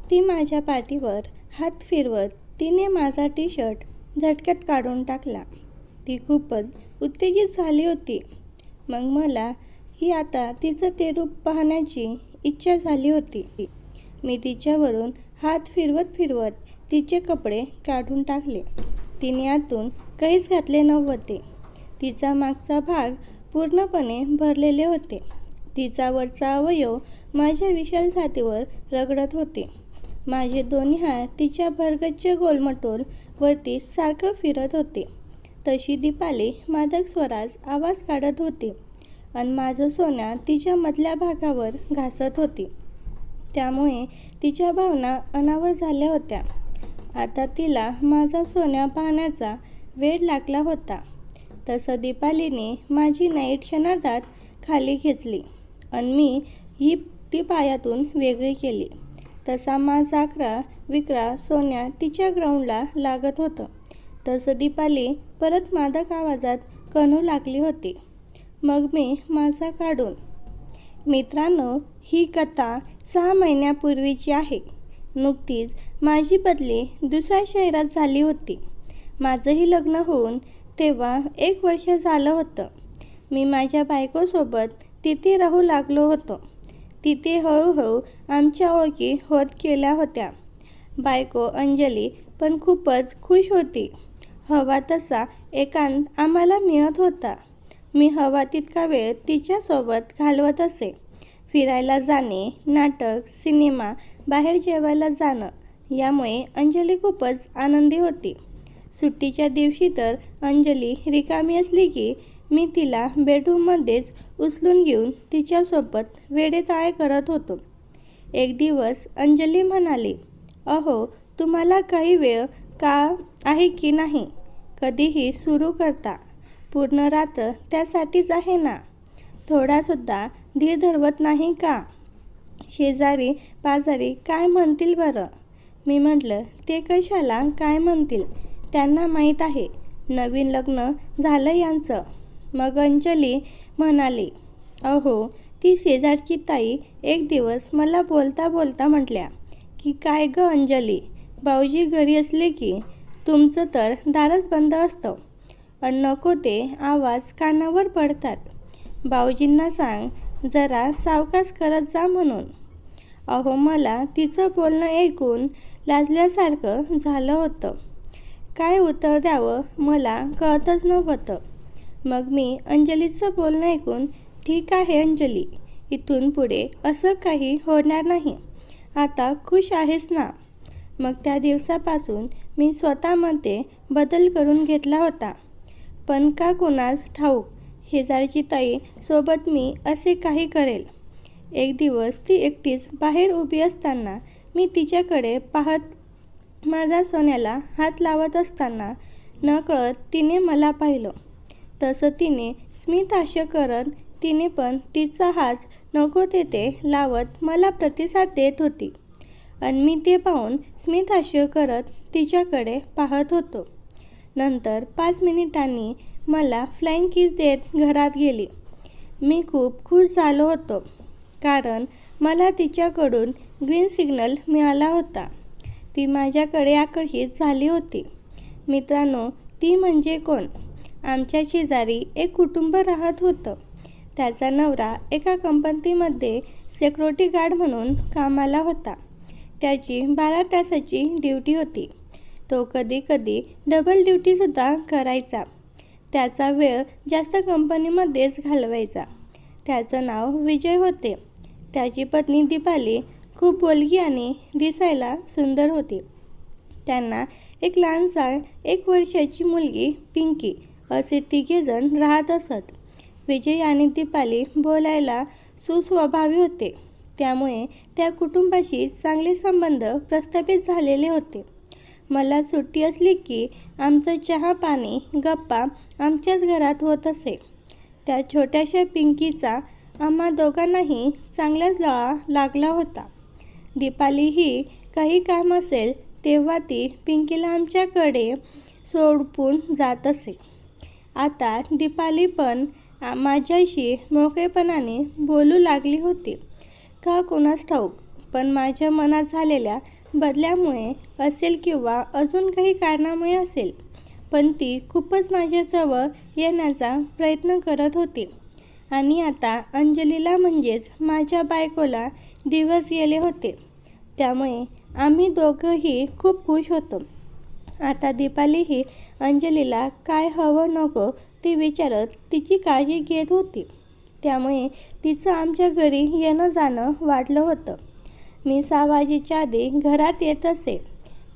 ती माझ्या पाठीवर हात फिरवत तिने माझा टी-शर्ट झटक्यात काढून टाकला. ती खूपच उत्तेजित झाली होती. मग मला ही आता तिचं ते रूप पाहण्याची इच्छा झाली होती. मी तिच्यावरून हात फिरवत फिरवत तिचे कपडे काढून टाकले. तिने आतून काहीच घातले नव्हते. तिचा मागचा भाग पूर्णपणे भरलेले होते. तिचा वरचा अवयव माझ्या विशाल छातीवर रगडत होते. माझे दोन्ही हात तिच्या भरगच्च गोलमटोल वरती सारखं फिरत होते. तशी दीपाली मादक स्वरात आवाज काढत होती आणि माझं सोन्या तिच्या मधल्या भागावर घासत होती. त्यामुळे तिच्या भावना अनावर झाल्या होत्या. आता तिला माझा सोन्या पाहण्याचा वेळ लागला होता. तसं दीपालीने माझी नाईट क्षणार्धात खाली खेचली आणि मी ती पायातून वेगळी केली. तसा माझा आकरा विक्रा सोन्या तिच्या ग्राउंडला लागत होतं. तसं दीपाली परत मादक आवाजात कणू लागली होती. मग मी माझा काढून. मित्रांनो, ही कथा 6 महिन्यापूर्वीची आहे. नुकतीच माझी बदली दुसऱ्या शहरात झाली होती. माझंही लग्न होऊन तेव्हा 1 वर्ष झालं होतं. मी माझ्या बायकोसोबत तिथे राहू लागलो होतो. तिथे हळूहळू आमच्या ओळखी होत गेल्या होत्या. बायको अंजली पण खूपच खुश होती. हवा तसा एकांत आम्हाला मिळत होता. मी हवा तितका वेळ तिच्यासोबत घालवत असे. फिरायला जाणे, नाटक, सिनेमा, बाहेर जेवायला जाणं यामुळे अंजली खूपच आनंदी होती. सुट्टीच्या दिवशी तर अंजली रिकामी असली की मी तिला बेडरूममध्येच उचलून घेऊन तिच्यासोबत वेडेचाळे करत होतो. एक दिवस अंजली म्हणाली, "अहो, तुम्हाला काही वेळ का आहे की नाही? कधीही सुरू करता. पूर्ण रात्र त्यासाठीच आहे ना? थोडासुद्धा धीर धरवत नाही का? शेजारी पाजारी काय म्हणतील बरं?" मी म्हटलं, "ते कशाला काय म्हणतील? त्यांना माहीत आहे. नवीन लग्न झालं यांचं." मग अंजली म्हणाली, "अहो, ती शेजारची ताई एक दिवस मला बोलता बोलता म्हटल्या की काय गं अंजली, भाऊजी घरी असले की तुमचं तर दारच बंद असतं आणि नको ते आवाज कानावर पडतात. भाऊजींना सांग जरा सावकाश करत जा म्हणून." अहो, मला तिचं बोलणं ऐकून लाजल्यासारखं झालं होतं. काय उत्तर द्यावं मला कळतच नव्हतं. मग मी अंजलीचं बोलणं ऐकून, "ठीक आहे अंजली, इथून पुढे असं काही होणार नाही. आता खुश आहेस ना?" मग त्या दिवसापासून मी स्वतःमध्ये बदल करून घेतला होता. पण का कुणास ठाऊक शेजारची ताई सोबत मी असे काही करेल. एक दिवस ती एकटीच बाहेर उभी असताना मी तिच्याकडे पाहत माझा सोन्याला हात लावत असताना नकळत तिने मला पाहिलं. तसं तिने स्मितहास्य करत तिने पण तिचा हात नको तेथे लावत मला प्रतिसाद देत होती आणि मी ते पाहून स्मितहास्य करत तिच्याकडे पाहत होतो. नंतर 5 मिनिटांनी मला फ्लाइंग किस देत घरात गेली. मी खूप खुश झालो होतो कारण मला तिच्याकडून ग्रीन सिग्नल मिळाला होता. ती माझ्याकडे आकर्षित झाली होती. मित्रांनो, ती म्हणजे कोण? आमच्या शेजारी एक कुटुंब राहत होतं. त्याचा नवरा एका कंपनीमध्ये सिक्युरिटी गार्ड म्हणून कामाला होता. त्याची 12 तासाची ड्युटी होती. तो कधी कधी डबल ड्युटीसुद्धा करायचा. त्याचा वेळ जास्त कंपनीमध्येच घालवायचा. त्याचं नाव विजय होते. त्याची पत्नी दीपाली खूप बोलकी आणि दिसायला सुंदर होती. त्यांना एक लहानसा 1 वर्षाची मुलगी पिंकी असे 3 जण राहत असत. विजय आणि दीपाली बोलायला सुस्वभावी होते. त्यामुळे त्या कुटुंबाशी चांगले संबंध प्रस्थापित झालेले होते. मला सुट्टी असली की आमचं चहा पाणी गप्पा आमच्याच घरात होत असे. त्या छोट्याशा पिंकीचा आम्हा दोघांनाही चांगलाच लळा लागला होता. दीपाली ही काही काम असेल तेव्हा ती पिंकीला आमच्याकडे सोडून जात असे. आता दीपाली पण माझ्याशी मोकळेपणाने बोलू लागली होती. का कुणास ठाऊक, पण माझ्या मनात झालेल्या बदल्यामुळे असेल किंवा अजून काही कारणामुळे असेल, पण ती खूपच माझ्याजवळ येण्याचा प्रयत्न करत होती. आणि आता अंजलीला म्हणजेच माझ्या बायकोला दिवस गेले होते. त्यामुळे आम्ही दोघंही खूप खुश होतो. आता दीपालीही अंजलीला काय हवं नको ते विचारत तिची काळजी घेत होती. त्यामुळे तिचं आमच्या घरी येणं जाणं वाढलं होतं. मी 6 वाजेच्या आधी घरात येत असे.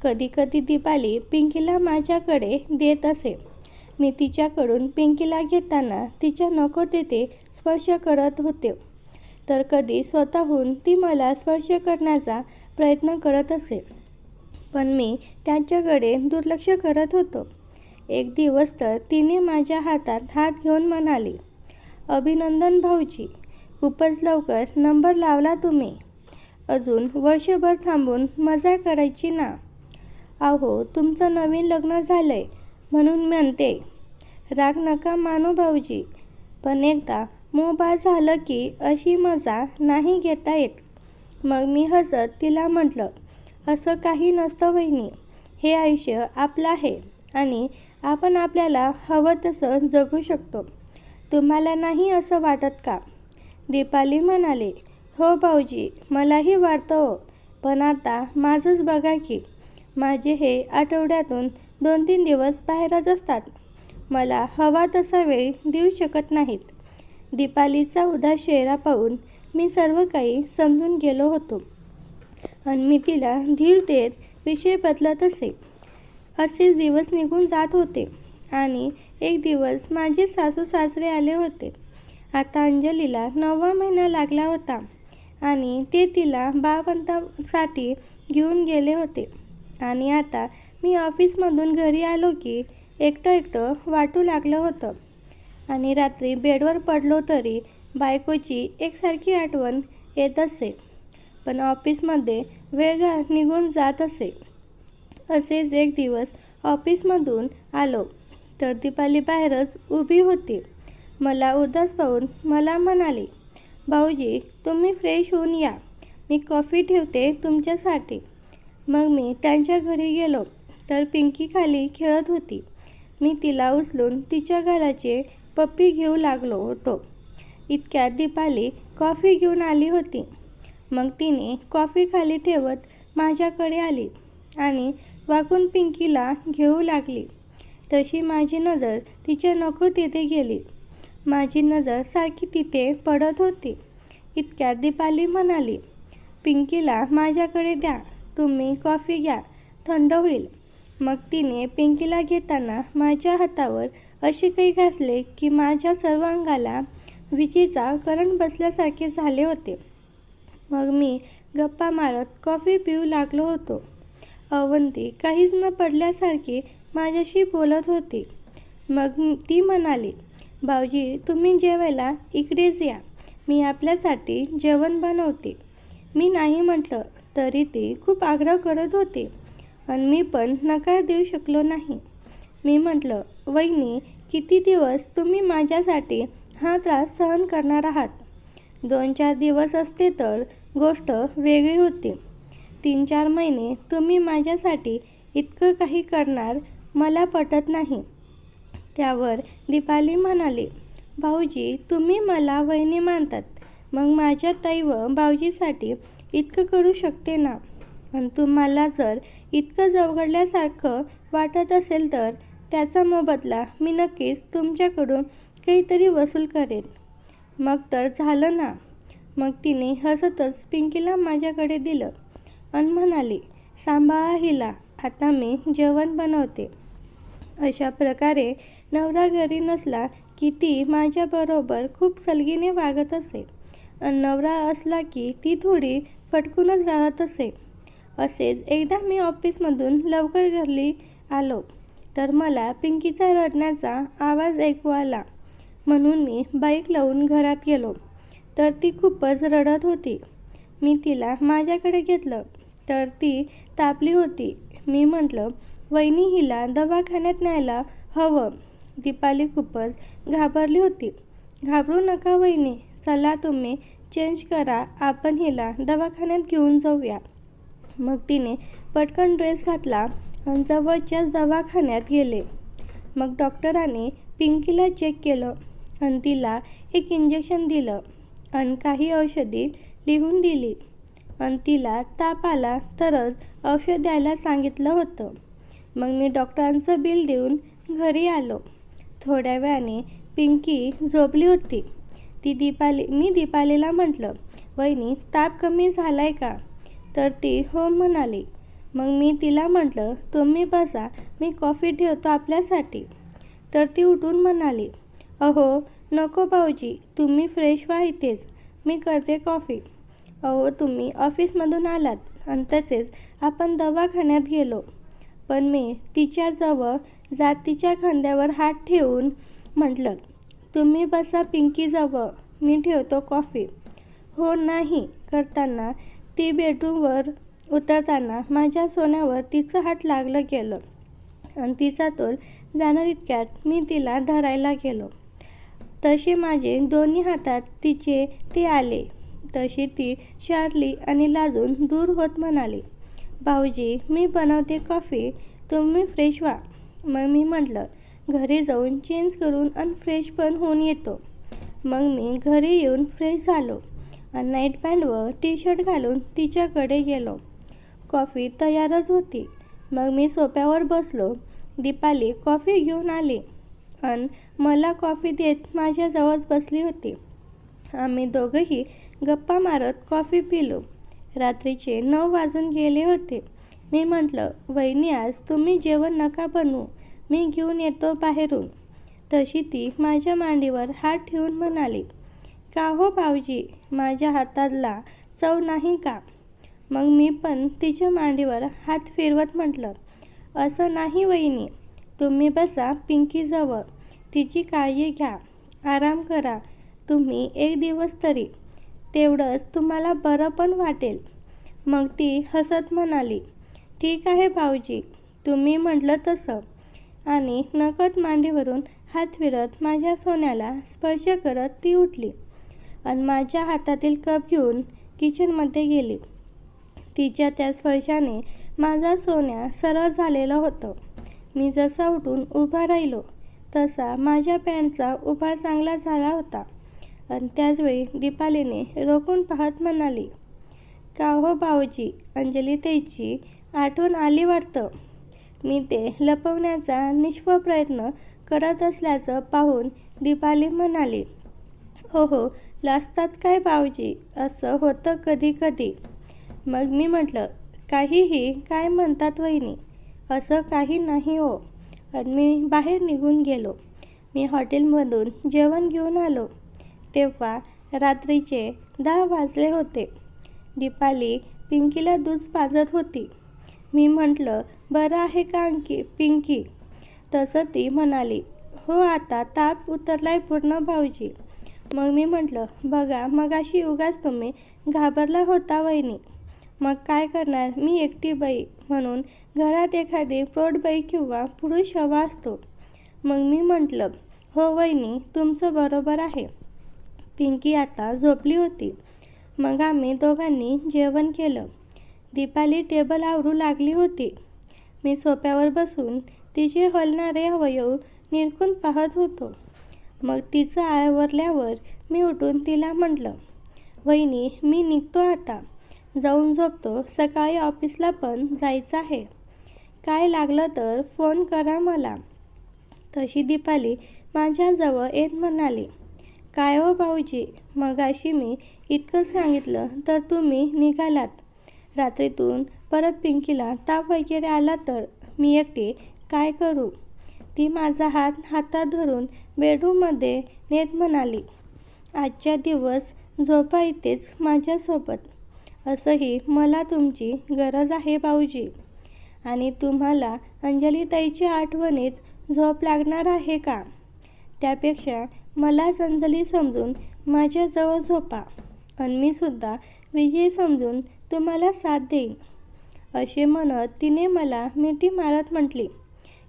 कधी कधी दीपाली पिंकीला माझ्याकडे देत असे. मी तिच्याकडून पिंकीला घेताना तिच्या नको तेथे स्पर्श करत होते, तर कधी स्वतःहून ती मला स्पर्श करण्याचा प्रयत्न करत असे, पण मी त्यांच्याकडे दुर्लक्ष करत होतो. एक दिवस तर तिने माझ्या हातात हात घेऊन म्हणाली, "अभिनंदन भाऊजी, खूपच लवकर नंबर लावला तुम्ही. अजून वर्षभर थांबून मजा करायची ना. अहो, तुमचं नवीन लग्न झालंय म्हणून म्हणते. राग नका मानू भाऊजी, पण एकदा मोह झालं की अशी मजा नाही घेता येत." मग मी हसत तिला म्हटलं, "असं काही नसतं वहिनी. हे आयुष्य आपलं आहे आणि आपण आपल्याला हवं तसं जगू शकतो. तुम्हाला नाही असं वाटत का?" दीपाली म्हणाले, "हो भाऊजी, मलाही वाटतं हो. पण आता माझंच बघा की, माझे हे आठवड्यातून 2-3 दिवस बाहेरच असतात. मला हवा तसा वेळ देऊ शकत नाहीत." दीपालीचा उदास चेहरा पाहून मी सर्व काही समजून गेलो होतो आणि मी तिला धीर देत विषय बदलत असे. असेच दिवस निघून जात होते आणि एक दिवस माझे सासू सासरे आले होते. आता अंजलीला 9वा महिना लागला होता आणि ते तिला बाळंतपणासाठी घेऊन गेले होते. आणि आता मी ऑफिसमधून घरी आलो की एकटं एकटं वाटू लागलं होतं आणि रात्री बेडवर पडलो तरी बायकोची एकसारखी आठवण येत असे. पण ऑफिसमध्ये वेळ निघून जात असे. असेच एक दिवस ऑफिसमधून आलो तर दीपाली बाहेरच उभी होती. मला उदास पाहून मला म्हणाली, "भाऊजी, तुम्ही फ्रेश होऊन या. मी कॉफी ठेवते तुमच्यासाठी." मग मी त्यांच्या घरी गेलो तर पिंकी खाली खेळत होती. मी तिला उचलून तिच्या गालाचे पप्पी घेऊ लागलो होतो. इतक्यात दीपाली कॉफी घेऊन आली होती. मग तिने कॉफी खाली ठेवत माझ्याकडे आली आणि वाकून पिंकीला घेऊ लागली. तशी माझी नजर तिच्या नको तिथे गेली. माझी नजर सारखी तिथे पडत होती. इतक्यात दीपाली म्हणाली, "पिंकीला माझ्याकडे द्या. तुम्ही कॉफी घ्या, थंड होईल." मग तिने पिंकीला घेताना माझ्या हातावर असे काही घासले की माझ्या सर्व अंगाला विजेचा करंट बसल्यासारखे झाले होते. मग मी गप्पा मारत कॉफी पिऊ लागलो होतो. अवंती काहीच न पडल्यासारखी माझ्याशी बोलत होती. मग ती म्हणाली, "भाऊजी, तुम्ही जेवायला इकडेच या. मी आपल्यासाठी जेवण बनवते." मी नाही म्हटलं तरी ती खूप आग्रह करत होती आणि मी पण नकार देऊ शकलो नाही. मी म्हटलं, "वहिनी, किती दिवस तुम्ही माझ्यासाठी हा त्रास सहन करणार आहात? 2-4 दिवस असते तर गोष्ट वेगळी होती. 3-4 महिने तुम्ही माझ्यासाठी इतकं काही करणार मला पटत नाही." त्यावर दीपाली म्हणाली, "भाऊजी, तुम्ही मला वहिनी मानतात, मग माझ्या ताई व भाऊजीसाठी इतकं करू शकते ना. आणि तुम्हाला जर इतकं अवघडल्यासारखं वाटत असेल तर त्याचा मोबदला मी नक्कीच तुमच्याकडून काहीतरी वसूल करेन." मग तर झालं ना. मग तिने हसतच पिंकीला माझ्याकडे दिलं आणि म्हणाली, "सांभाळा हिला, आता मी जेवण बनवते." अशा प्रकारे नवरा घरी नसला की ती माझ्याबरोबर खूप सलगीने वागत असे आणि नवरा असला की ती थोडी फटकूनच राहत असे. असेच एकदा मी ऑफिसमधून लवकर घरी आलो तर मला पिंकीचा रडण्याचा आवाज ऐकू आला. म्हणून मी बाईक लावून घरात गेलो तर ती खूपच रडत होती. मी तिला माझ्याकडे घेतलं तर ती तापली होती. मी म्हटलं, "वहिनी, हिला दवाखान्यात न्यायला हवं." दीपाली खूपच घाबरली होती. "घाबरू नका वहिनी, चला तुम्ही चेंज करा, आपण हिला दवाखान्यात घेऊन जाऊया." मग तिने पटकन ड्रेस घातला आणि जवळच्याच दवाखान्यात गेले. मग डॉक्टरांनी पिंकीला चेक केलं आणि तिला एक इंजेक्शन दिलं आणि काही औषधी लिहून दिली आणि तिला ताप आला तरच औषध द्यायला सांगितलं होतं. मग मी डॉक्टरांचं बिल देऊन घरी आलो. थोड्या वेळाने पिंकी झोपली होती. मी दीपालीला म्हटलं, वहिनी ताप कमी झालाय का? तर ती हो म्हणाली. मग मी तिला म्हटलं, तुम्ही बसा, मी कॉफी ठेवतो आपल्यासाठी. तर ती उठून म्हणाली, अहो नको भाऊजी, तुम्ही फ्रेश व्हा इथेच, मी करते कॉफी. अहो तुम्ही ऑफिसमधून आलात आणि तसेच आपण दवाखान्यात गेलो. पण मी तिच्याजवळ जात तिच्या खांद्यावर हात ठेवून म्हटलं, तुम्ही बसा पिंकीजवळ, मी ठेवतो कॉफी. हो नाही करताना ती बेडरूमवर उतरताना माझ्या सोन्यावर तिचं हात लागलं गेलं आणि तिचा तोल जाणार इतक्यात मी तिला धरायला गेलो. तसे माझे दोन्ही हातात तिचे ते आले. तशी ती शारली आणि लाजून दूर होत म्हणाली, भाऊजी मी बनवते कॉफी, तुम्ही फ्रेश व्हा. मग मी म्हटलं, घरी जाऊन चेंज करून आणि फ्रेश पण होऊन येतो. मग मी घरी येऊन फ्रेश झालो आणि नाईट पॅन्ट व टी शर्ट घालून तिच्याकडे गेलो. कॉफी तयारच होती. मग मी सोफ्यावर बसलो. दीपाली कॉफी घेऊन आली आणि मला कॉफी देत माझ्याजवळच बसली होती. आम्ही दोघंही गप्पा मारत कॉफी पिलो. रात्रीचे 9 वाजून गेले होते. मी म्हटलं, वहिनी आज तुम्ही जेवण नका बनवू, मी घेऊन येतो बाहेरून. तशी ती माझ्या मांडीवर हात ठेवून म्हणाली, का हो भाऊजी, माझ्या हाताला चव नाही का? मग मी पण तिच्या मांडीवर हात फिरवत म्हटलं, असं नाही वहिनी, तुम्ही बसा पिंकीजवळ, तिची काळजी घ्या, आराम करा तुम्ही 1 दिवस तरी, तेवढंच तुम्हाला बरं पण वाटेल. मग ती हसत म्हणाली, ठीक आहे भाऊजी, तुम्ही म्हटलं तसं. आणि नकळत मांडीवरून हात फिरत माझ्या सोन्याला स्पर्श करत ती उठली आणि माझ्या हातातील कप घेऊन किचनमध्ये गेली. तिच्या त्या स्पर्शाने माझा सोन्या सरळ झालेलं होतं. मी जसा उठून उभा राहिलो तसा माझ्या पॅन्टचा उभार चांगला झाला होता. आणि त्याचवेळी दीपालीने रोखून पाहत म्हणाली, का हो भाऊजी, अंजली ताईची आठवण आली वाटतं. मी ते लपवण्याचा निष्फळ प्रयत्न करत असल्याचं पाहून दीपाली म्हणाली, हो लाजतात काय भाऊजी, असं होतं कधी कधी. मग मी म्हटलं, काहीही काय म्हणतात वहिनी, असं काही नाही हो. आणि मी बाहेर निघून गेलो. मी हॉटेलमधून जेवण घेऊन आलो. तेव्हा रात्रीचे 10 वाजले होते. दीपाली पिंकीला दूध पाजत होती. मी म्हटलं, बरं आहे का पिंकी? तसं ती म्हणाली, हो आता ताप उतरलाय पूर्ण भाऊजी. मग मी म्हटलं, बघा मगाशी उगाच तुम्ही घाबरला होता वहिनी. मग काय करणार, मी एकटी बाई म्हणून घरात एखादी प्रौढ बाई किंवा पुरुष हवा असतो. मग मी म्हटलं, हो वहिनी तुमचं बरोबर आहे. पिंकी आता झोपली होती. मग आम्ही दोघांनी जेवण केलं. दीपाली टेबल आवरू लागली होती. मी सोफ्यावर बसून तिचे हलणारे अवयव निरखून पाहत होतो. मग तिचं आवरल्यावर मी उठून तिला म्हटलं, वहिनी मी निघतो आता, जाऊन झोपतो, सकाळी ऑफिसला पण जायचं आहे. काय लागलं तर फोन करा मला. तशी दीपाली माझ्याजवळ येत म्हणाली, काय हो भाऊजी, मगाशी मी इतकं सांगितलं तर तुम्ही निघालात. रात्रीतून परत पिंकीला ताप वगैरे आला तर मी एकटी काय करू? ती माझा हातात धरून बेडरूममध्ये नेत म्हणाली, आजच्या दिवस झोपा इथेच माझ्यासोबत. असंही मला तुमची गरज आहे भाऊजी. आणि तुम्हाला अंजलीताईच्या आठवणीत झोप लागणार आहे का? त्यापेक्षा मलाच अंजली समजून माझ्याजवळ झोपा आणि मी सुद्धा विजय समजून तुम्हाला साथ देईन. असे म्हणत तिने मला मिठी मारत म्हटली,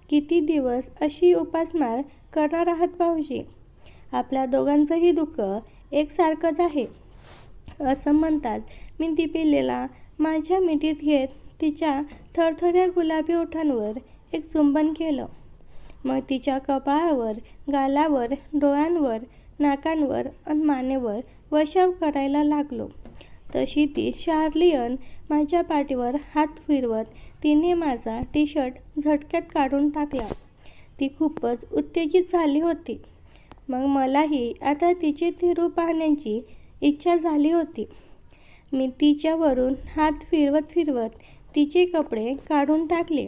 किती दिवस अशी उपासमार करणार आहात भाऊजी? आपल्या दोघांचंही दुःख एकसारखंच आहे. असं म्हणताच मी दीपालीला माझ्या मिठीत घेत तिच्या थरथऱ्या गुलाबी ओठांवर एक चुंबन केलं. मग तिच्या कपाळावर, गालावर, डोळ्यांवर, नाकांवर आणि मानेवर वशाव करायला लागलो. तशी ती शार्लियन माझ्या पाठीवर हात फिरवत तिने माझा टी-शर्ट झटक्यात काढून टाकला. ती खूपच उत्तेजित झाली होती. मग मलाही आता तिचे ते रूप पाहण्याची इच्छा झाली होती. मी तिच्यावरून हात फिरवत तिचे कपडे काढून टाकले.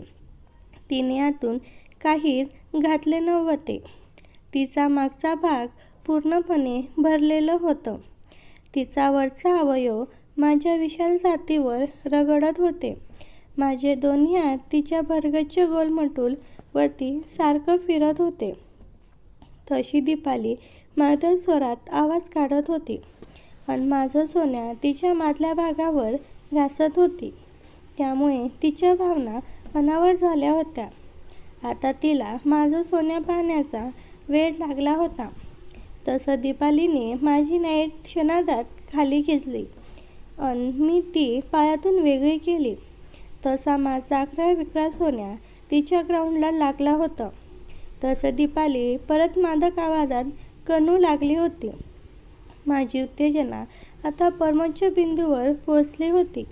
तिने आतून काहीच घातले नव्हते. तिचा मागचा भाग पूर्णपणे भरलेलं होतं. तिचा वरचा अवयव माझ्या विशाल छातीवर रगडत होते. माझे दोन्ही हात तिच्या भरगच्च गोलमटूल वरती सारखं फिरत होते. तशी दीपाली मादर स्वरात आवाज काढत होती आणि माझं सोन्या तिच्या मागल्या भागावर घासत होती. त्यामुळे तिच्या भावना अनावर झाल्या होत्या. आता तिला माझं सोन्या पाहण्याचा वेळ लागला होता. तसं दीपालीने माझी नाईट क्षणार्धात खाली खेचली आणि मी ती पायातून वेगळी केली. तसा माझा आकरा-विकरा सोन्या तिच्या ग्राउंडला लागला होता. तसं दीपाली परत मादक आवाजात कणू लागली होती. माझी उत्तेजना आता परमोच्च बिंदूवर पोहोचली होती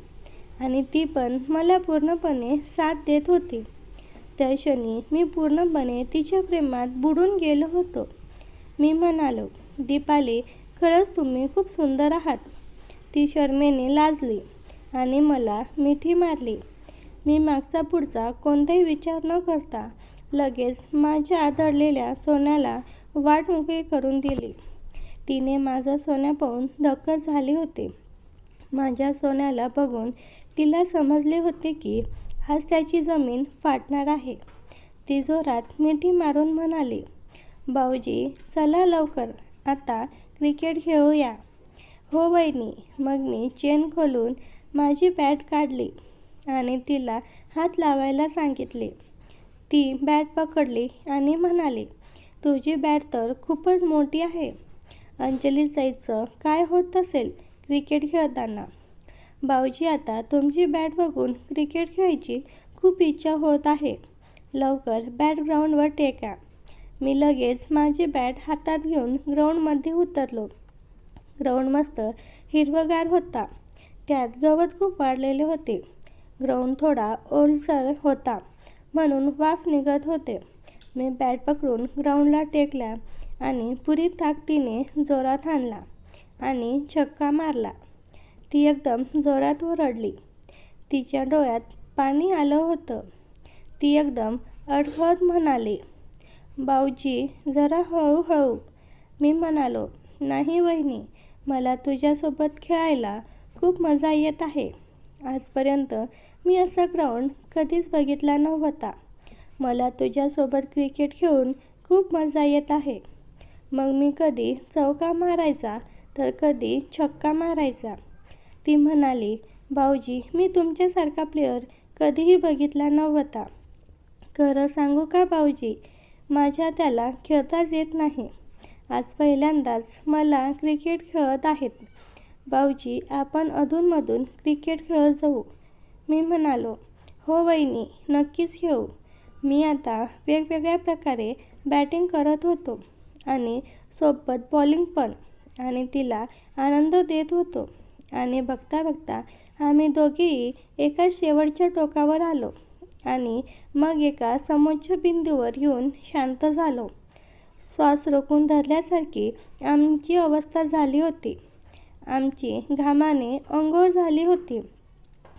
आणि ती पण मला पूर्णपणे साथ देत होती. त्या क्षणी मी पूर्णपणे तिच्या प्रेमात बुडून गेलो होतो. मी म्हणालो, दीपाली, खरंच तुम्ही खूप सुंदर आहात. ती शरमेने लाजली आणि मला मिठी मारली. मी मागचा पुढचा कोणताही विचार न करता लगेच माझ्या दडलेल्या सोन्याला वाट मोकळी करून दिली. तिने माझं सोन्या पाहून धक्कच झाली होती. माझ्या सोन्याला बघून तिला समजले होते की आज त्याची जमीन फाटणार आहे. ती जोरात मिठी मारून म्हणाली, भाऊजी, चला लवकर, आता क्रिकेट खेळूया. हो वहिनी. मग मी चेन खोलून माझी बॅट काढली आणि तिला हात लावायला सांगितले. ती बॅट पकडली आणि म्हणाली, तुझी बॅट तर खूपच मोठी आहे. अंजली ताईचं काय होत असेल क्रिकेट खेळताना? भाऊजी, आता तुमची बॅट बघून क्रिकेट खेळायची खूप इच्छा होत आहे. लवकर बॅट ग्राउंडवर टेका. मी लगेच माझी बॅट हातात घेऊन ग्राउंडमध्ये उतरलो. ग्राउंड मस्त हिरवंगार होता. त्यात गवत खूप वाढलेले होते. ग्राउंड थोडा ओलसर होता म्हणून वाफ निघत होते. मी बॅट पकडून ग्राउंडला टेकला आणि पुरी ताकदीने जोरात हाणला आणि छक्का मारला. ती एकदम जोरात ओरडली. तिच्या डोळ्यात पाणी आलं होतं. ती एकदम अडखळत म्हणाली, भाऊजी, जरा हळूहळू. मी म्हणालो, नाही वहिनी, मला तुझ्यासोबत खेळायला खूप मजा येत आहे. आजपर्यंत मी असा ग्राउंड कधीच बघितला नव्हता. मला तुझ्यासोबत क्रिकेट खेळून खूप मजा येत आहे. मग मी कधी चौका मारायचा तर कधी छक्का मारायचा. ती म्हणाली, भाऊजी, मी तुमच्यासारखा प्लेयर कधीही बघितला नव्हता. खरं सांगू का भाऊजी, माझ्या त्याला खेळताच येत नाही. आज पहिल्यांदाच मला क्रिकेट खेळत आहेत. भाऊजी, आपण अधूनमधून क्रिकेट खेळत जाऊ. मी म्हणालो, हो वहिनी, नक्कीच खेळू. मी आता वेगवेगळ्या प्रकारे बॅटिंग करत होतो आणि सोबत बॉलिंग पण आणि तिला आनंद देत होतो. आणि बघता बघता आम्ही दोघेही एका शेवटच्या टोकावर आलो आणि मग एका समोच्च बिंदूवर येऊन शांत झालो. श्वास रोखून धरल्यासारखी आमची अवस्था झाली होती. आमची घामाने अंघोळ झाली होती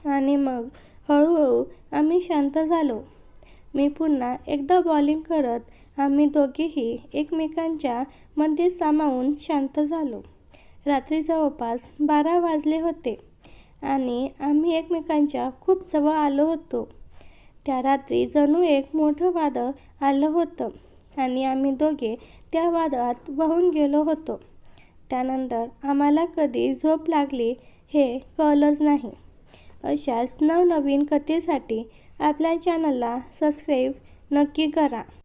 आणि मग हळूहळू आम्ही शांत झालो. मी पुन्हा एकदा बॉलिंग करत आम्ही दोघेही एकमेकांच्या मध्ये सामावून शांत झालो. रात्री जवळपास 12 वाजले होते आणि आम्ही एकमेकांच्या खूप जवळ आलो होतो. त्या रात्री जणू एक मोठं वादळ आलं होतं आणि आम्ही दोघे त्या वादळात वाहून गेलो होतो. त्यानंतर आम्हाला कधी झोप लागली हे कळलंच नाही. अशाच नवनवीन कथेसाठी आपल्या चॅनलला सबस्क्राईब नक्की करा.